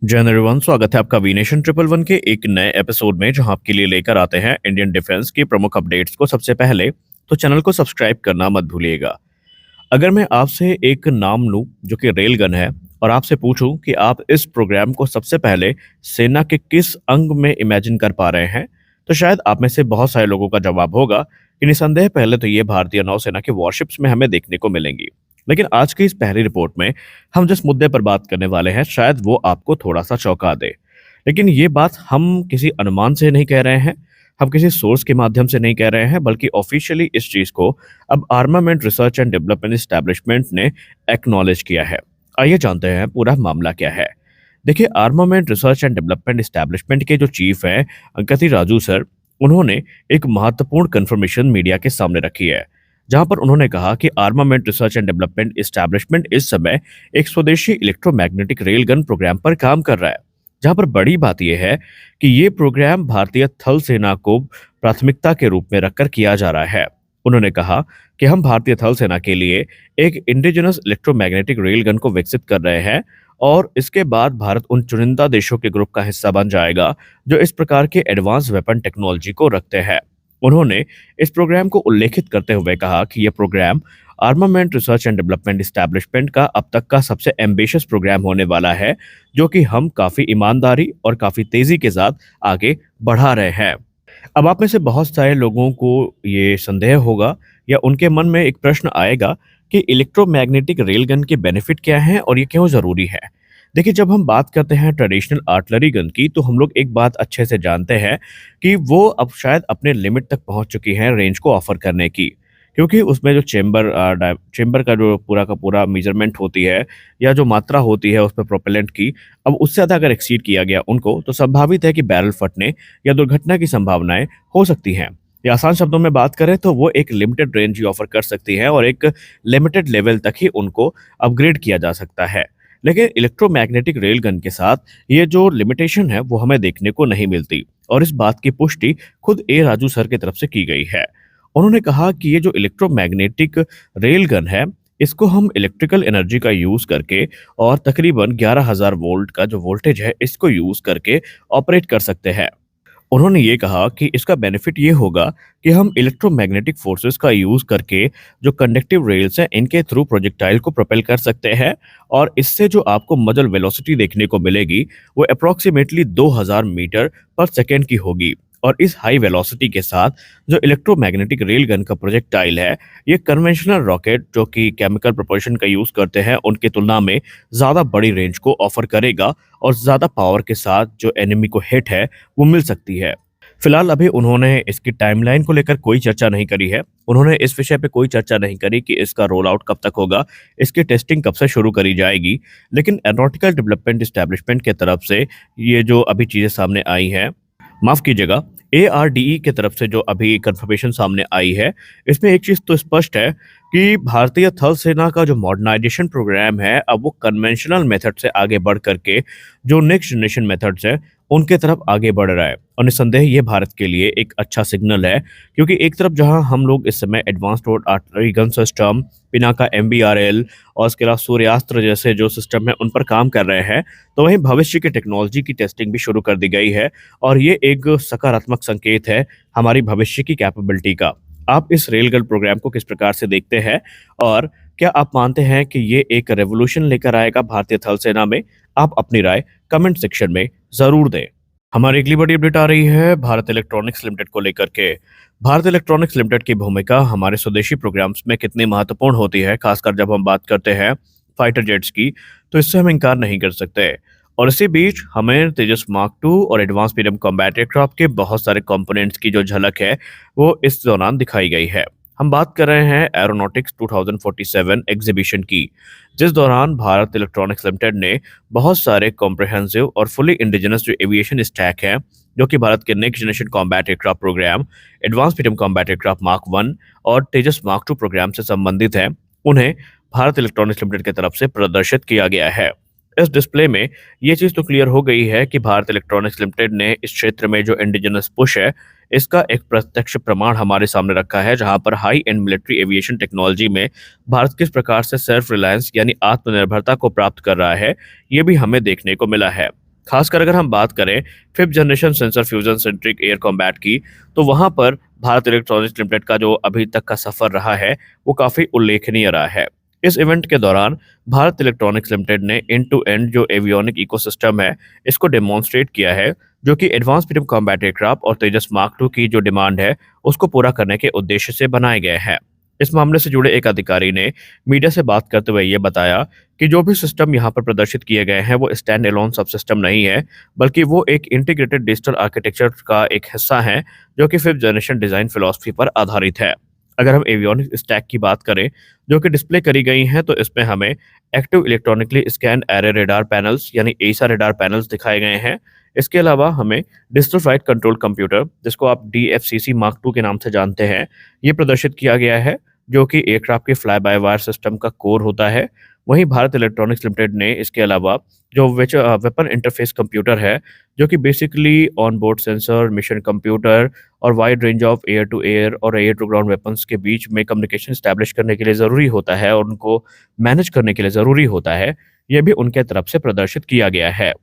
जय हिंद एवरीवन, स्वागत है आपका वीनेशन ट्रिपल वन के एक नए एपिसोड में जहां आपके लिए लेकर आते हैं इंडियन डिफेंस की प्रमुख अपडेट्स को सबसे पहले। तो चैनल को सब्सक्राइब करना मत भूलिएगा। अगर मैं आपसे एक नाम लूं जो कि रेल गन है और आपसे पूछूं कि आप इस प्रोग्राम को सबसे पहले सेना के किस अंग में इमेजिन कर पा रहे हैं, तो शायद आप में से बहुत सारे लोगों का जवाब होगा कि निसंदेह पहले तो ये भारतीय नौसेना के वॉरशिप्स में हमें देखने को मिलेंगी। लेकिन आज की इस पहली रिपोर्ट में हम जिस मुद्दे पर बात करने वाले हैं शायद वो आपको थोड़ा सा चौंका दे। लेकिन ये बात हम किसी अनुमान से नहीं कह रहे हैं, हम किसी सोर्स के माध्यम से नहीं कह रहे हैं, बल्कि ऑफिशियली इस चीज को अब armament research and development establishment ने एक्नॉलेज किया है। आइए जानते हैं पूरा मामला क्या है। देखिए, armament research and development establishment के जो चीफ हैं अंकति राजू सर, उन्होंने एक महत्वपूर्ण कंफर्मेशन मीडिया के सामने रखी है, जहां पर उन्होंने कहा कि armament research and development establishment इस समय एक स्वदेशी इलेक्ट्रोमैग्नेटिक रेल गन प्रोग्राम पर काम कर रहा है। जहां पर बड़ी बात यह है कि ये प्रोग्राम भारतीय थल सेना को प्राथमिकता के रूप में रखकर किया जा रहा है। उन्होंने कहा कि हम भारतीय थल सेना के लिए एक इंडिजिनस इलेक्ट्रोमैग्नेटिक रेल गन को विकसित कर रहे हैं और इसके बाद भारत उन चुनिंदा देशों के ग्रुप का हिस्सा बन जाएगा जो इस प्रकार के एडवांस वेपन टेक्नोलॉजी को रखते हैं। उन्होंने इस प्रोग्राम को उल्लेखित करते हुए कहा कि यह programme armament research and development establishment का अब तक का सबसे एम्बिशियस प्रोग्राम होने वाला है, जो कि हम काफी ईमानदारी और काफी तेजी के साथ आगे बढ़ा रहे हैं। अब आप में से बहुत सारे लोगों को ये संदेह होगा या उनके मन में एक प्रश्न आएगा कि इलेक्ट्रोमैग्नेटिक रेलगन के बेनिफिट क्या हैं और ये क्यों ज़रूरी है। देखिए, जब हम बात करते हैं ट्रेडिशनल आर्टिलरी गन की, तो हम लोग एक बात अच्छे से जानते हैं कि वो अब शायद अपने लिमिट तक पहुंच चुकी हैं रेंज को ऑफर करने की, क्योंकि उसमें जो चेंबर का जो पूरा का पूरा मेजरमेंट होती है या जो मात्रा होती है उसमें प्रोपेलेंट की, अब उससे ज़्यादा अगर एक्सीड किया गया उनको, तो संभावित है कि बैरल फटने या दुर्घटना की संभावनाएं हो सकती हैं। या आसान शब्दों में बात करें तो वो एक लिमिटेड रेंज ही ऑफर कर सकती है और एक लिमिटेड लेवल तक ही उनको अपग्रेड किया जा सकता है। लेकिन इलेक्ट्रोमैग्नेटिक रेल गन के साथ ये जो लिमिटेशन है वो हमें देखने को नहीं मिलती, और इस बात की पुष्टि खुद ए राजू सर की तरफ से की गई है। उन्होंने कहा कि ये जो इलेक्ट्रोमैग्नेटिक रेल गन है, इसको हम इलेक्ट्रिकल एनर्जी का यूज करके और तकरीबन 11,000 वोल्ट का जो वोल्टेज है इसको यूज करके ऑपरेट कर सकते हैं। उन्होंने ये कहा कि इसका बेनिफिट ये होगा कि हम इलेक्ट्रोमैग्नेटिक फोर्सेस का यूज करके जो कंडक्टिव रेल्स हैं इनके थ्रू प्रोजेक्टाइल को प्रोपेल कर सकते हैं, और इससे जो आपको मजल वेलोसिटी देखने को मिलेगी वो अप्रोक्सीमेटली 2000 मीटर पर सेकेंड की होगी। और इस हाई वेलोसिटी के साथ जो इलेक्ट्रोमैग्नेटिक रेल गन का प्रोजेक्टाइल है, ये कन्वेंशनल रॉकेट जो कि केमिकल प्रोपल्शन का यूज करते हैं उनकी तुलना में ज़्यादा बड़ी रेंज को ऑफर करेगा और ज़्यादा पावर के साथ जो एनिमी को हिट है वो मिल सकती है। फिलहाल अभी उन्होंने इसकी टाइमलाइन को लेकर कोई चर्चा नहीं करी है। उन्होंने इस विषय पे कोई चर्चा नहीं करी कि इसका रोल आउट कब तक होगा, इसकी टेस्टिंग कब से शुरू करी जाएगी। लेकिन एरोनॉटिकल डेवलपमेंट एस्टैब्लिशमेंट के तरफ से ये जो अभी चीज़ें सामने आई हैं, माफ कीजिएगा, एआरडीई की तरफ से जो अभी कंफर्मेशन सामने आई है, इसमें एक चीज तो स्पष्ट है कि भारतीय थल सेना का जो मॉडर्नाइजेशन प्रोग्राम है अब वो कन्वेंशनल मेथड से आगे बढ़ करके जो नेक्स्ट जनरेशन मेथड्स है उनके तरफ आगे बढ़ रहा है। और निस्संदेह ये भारत के लिए एक अच्छा सिग्नल है, क्योंकि एक तरफ जहां हम लोग इस समय advanced road artillery gun system, Pinaka MBRL और इसके अलावा सूर्यास्त्र जैसे जो सिस्टम है उन पर काम कर रहे हैं, तो वहीं भविष्य की टेक्नोलॉजी की टेस्टिंग भी शुरू कर दी गई है। और ये एक सकारात्मक संकेत है हमारी भविष्य की कैपेबिलिटी का। आप इस रेलगन प्रोग्राम को किस प्रकार से देखते हैं, और क्या आप मानते हैं कि ये एक रेवोल्यूशन लेकर आएगा भारतीय थल सेना में? आप अपनी राय कमेंट सेक्शन में जरूर दें। हमारी अगली बड़ी अपडेट आ रही है भारत इलेक्ट्रॉनिक्स लिमिटेड को लेकर के। भारत इलेक्ट्रॉनिक्स लिमिटेड की भूमिका हमारे स्वदेशी प्रोग्राम्स में कितनी महत्वपूर्ण होती है, खासकर जब हम बात करते हैं फाइटर जेट्स की, तो इससे हम इनकार नहीं कर सकते। और इसी बीच हमें तेजस मार्क टू और एडवांस मीडियम कॉम्बैट एयरक्राफ्ट के बहुत सारे कंपोनेंट्स की जो झलक है वो इस दौरान दिखाई गई है। हम बात कर रहे हैं एरोनॉटिक्स 2047 एग्जीबिशन की, जिस दौरान भारत इलेक्ट्रॉनिक्स लिमिटेड ने बहुत सारे कॉम्प्रिहेंसिव और फुली इंडिजिनस जो एविएशन स्टैक है, जो कि भारत के next generation combat aircraft programme, advance medium combat aircraft mark 1 और तेजस मार्क 2 प्रोग्राम से संबंधित है, उन्हें भारत इलेक्ट्रॉनिक्स लिमिटेड की तरफ से प्रदर्शित किया गया है। इस डिस्प्ले में ये चीज़ तो क्लियर हो गई है कि भारत इलेक्ट्रॉनिक्स लिमिटेड ने इस क्षेत्र में जो इंडिजिनस पुश है इसका एक प्रत्यक्ष प्रमाण हमारे सामने रखा है, जहां पर high and military aviation technology में भारत किस प्रकार से सेल्फ रिलायंस यानी आत्मनिर्भरता को प्राप्त कर रहा है, ये भी हमें देखने को मिला है। खासकर अगर हम बात करें fifth generation sensor fusion centric air combat की, तो वहां पर भारत इलेक्ट्रॉनिक्स लिमिटेड का जो अभी तक का सफर रहा है वो काफी उल्लेखनीय रहा है। इस इवेंट के दौरान भारत इलेक्ट्रॉनिक्स लिमिटेड ने एंड टू एंड जो एवियोनिक इकोसिस्टम है इसको डेमोन्स्ट्रेट किया है, जो कि एडवांस मीडियम कॉम्बैट एयरक्राफ्ट और तेजस मार्क टू की जो डिमांड है उसको पूरा करने के उद्देश्य से बनाए गए हैं। इस मामले से जुड़े एक अधिकारी ने मीडिया से बात करते हुए ये बताया कि जो भी सिस्टम यहाँ पर प्रदर्शित किए गए हैं वो स्टैंड एलोन सब सिस्टम नहीं है, बल्कि वो एक इंटीग्रेटेड डिजिटल आर्किटेक्चर का एक हिस्सा है, जो कि फिफ्थ जनरेशन डिजाइन फिलॉसफी पर आधारित है। अगर हम एवियोनिक स्टैक की बात करें जो कि डिस्प्ले करी गई हैं, तो इसमें हमें active electronically scan array radar panels यानी एसा रेडार पैनल्स दिखाए गए हैं। इसके अलावा हमें डिजिटल फ्लाइट कंट्रोल कंप्यूटर, जिसको आप DFCC मार्क टू के नाम से जानते हैं, ये प्रदर्शित किया गया है, जो कि एयरक्राफ्ट के फ्लाई बाय वायर सिस्टम का कोर होता है। वहीं भारत इलेक्ट्रॉनिक्स लिमिटेड ने इसके अलावा जो वेपन इंटरफेस कंप्यूटर है, जो कि basically on board sensor, mission computer और wide range of air to air और एयर टू ग्राउंड वेपन्स के बीच में कम्युनिकेशन स्टैब्लिश करने के लिए ज़रूरी होता है और उनको मैनेज करने के लिए ज़रूरी होता है, ये भी उनके तरफ से प्रदर्शित किया गया है।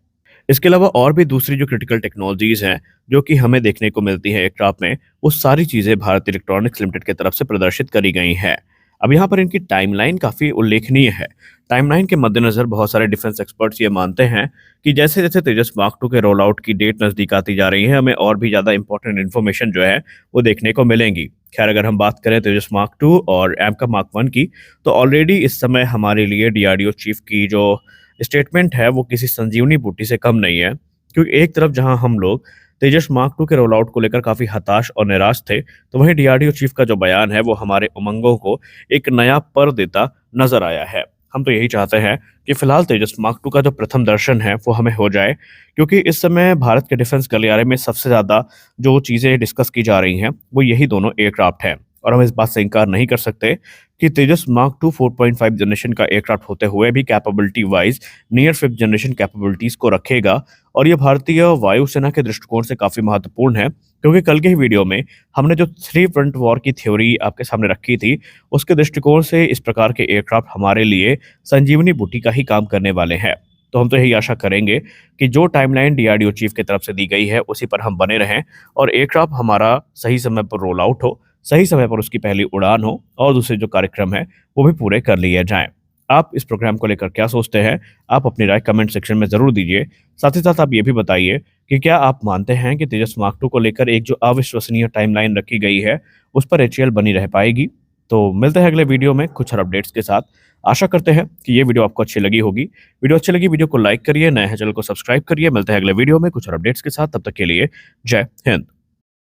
इसके अलावा और भी दूसरी जो क्रिटिकल टेक्नोलॉजीज़ हैं, जो कि हमें देखने को मिलती हैं एयरक्राफ्ट में, वो सारी चीज़ें भारत इलेक्ट्रॉनिक्स लिमिटेड की तरफ से प्रदर्शित करी गई हैं। अब यहाँ पर इनकी टाइमलाइन काफ़ी उल्लेखनीय है। टाइमलाइन के मद्देनज़र बहुत सारे डिफेंस एक्सपर्ट्स ये मानते हैं कि जैसे-जैसे तेजस मार्क टू के रोल आउट की डेट नज़दीक आती जा रही है, हमें और भी ज़्यादा इंपॉर्टेंट इन्फॉर्मेशन जो है, वो देखने को मिलेंगी। खैर, अगर हम बात करें तेजस मार्क टू और एमका मार्क वन की, तो ऑलरेडी इस समय हमारे लिए DRDO चीफ की जो स्टेटमेंट है वो किसी संजीवनी बूटी से कम नहीं है। क्योंकि एक तरफ जहां हम लोग तेजस मार्क टू के रोल आउट को लेकर काफी हताश और निराश थे, तो वहीं DRDO चीफ का जो बयान है वो हमारे उमंगों को एक नया पर देता नजर आया है। हम तो यही चाहते हैं कि फिलहाल तेजस मार्क टू का जो प्रथम दर्शन है वो हमें हो जाए, क्योंकि इस समय भारत के डिफेंस गलियारे में सबसे ज्यादा जो चीजें डिस्कस की जा रही हैं वो यही दोनों एयरक्राफ्ट हैं। और हम इस बात से इनकार नहीं कर सकते कि तेजस मार्क टू 4.5 जनरेशन का एयरक्राफ्ट होते हुए भी capability wise near fifth generation capabilities को रखेगा। और ये भारतीय वायुसेना के दृष्टिकोण से काफी महत्वपूर्ण है, क्योंकि कल के ही वीडियो में हमने जो थ्री फ्रंट वॉर की थ्योरी आपके सामने रखी थी, उसके दृष्टिकोण से इस प्रकार के एयरक्राफ्ट हमारे लिए संजीवनी बूटी का ही काम करने वाले हैं। तो हम तो यही आशा करेंगे कि जो टाइमलाइन DRDO चीफ की तरफ से दी गई है उसी पर हम बने रहें और एयरक्राफ्ट हमारा सही समय पर रोल आउट हो, सही समय पर उसकी पहली उड़ान हो और दूसरे जो कार्यक्रम है वो भी पूरे कर लिए जाएं। आप इस प्रोग्राम को लेकर क्या सोचते हैं? आप अपनी राय कमेंट सेक्शन में ज़रूर दीजिए। साथ ही साथ आप ये भी बताइए कि क्या आप मानते हैं कि तेजस मार्क टू को लेकर एक जो अविश्वसनीय टाइमलाइन रखी गई है उस पर HAL बनी रह पाएगी? तो मिलते हैं अगले वीडियो में कुछ और अपडेट्स के साथ। आशा करते हैं कि ये वीडियो आपको अच्छी लगी होगी। वीडियो अच्छी लगी, वीडियो को लाइक करिए, नए हैं चैनल को सब्सक्राइब करिए। मिलते हैं अगले वीडियो में कुछ और अपडेट्स के साथ। तब तक के लिए जय हिंद।